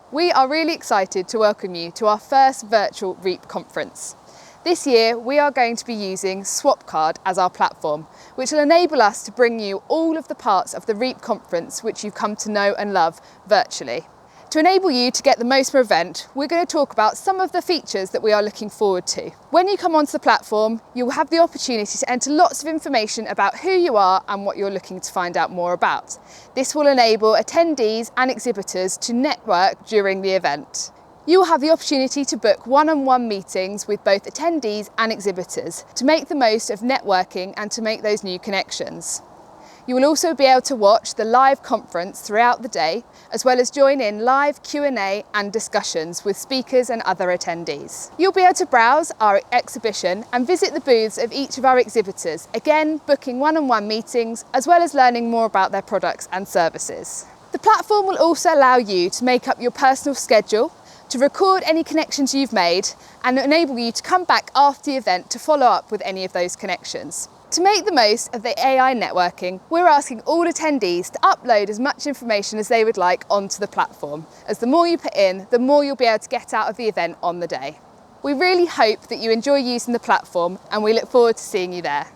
We are really excited to welcome you to our first virtual REAP conference. This year we are going to be using Swapcard as our platform, which will enable us to bring you all of the parts of the REAP conference which you've come to know and love virtually. To enable you to get the most from the event, we're going to talk about some of the features that we are looking forward to. When you come onto the platform, you'll have the opportunity to enter lots of information about who you are and what you're looking to find out more about. This will enable attendees and exhibitors to network during the event. You will have the opportunity to book one-on-one meetings with both attendees and exhibitors to make the most of networking and to make those new connections. You will also be able to watch the live conference throughout the day, as well as join in live Q&A and discussions with speakers and other attendees. You'll be able to browse our exhibition and visit the booths of each of our exhibitors, again booking one-on-one meetings, as well as learning more about their products and services. The platform will also allow you to make up your personal schedule, to record any connections you've made, and enable you to come back after the event to follow up with any of those connections. To make the most of the AI networking, we're asking all attendees to upload as much information as they would like onto the platform, as the more you put in, the more you'll be able to get out of the event on the day. We really hope that you enjoy using the platform, and we look forward to seeing you there.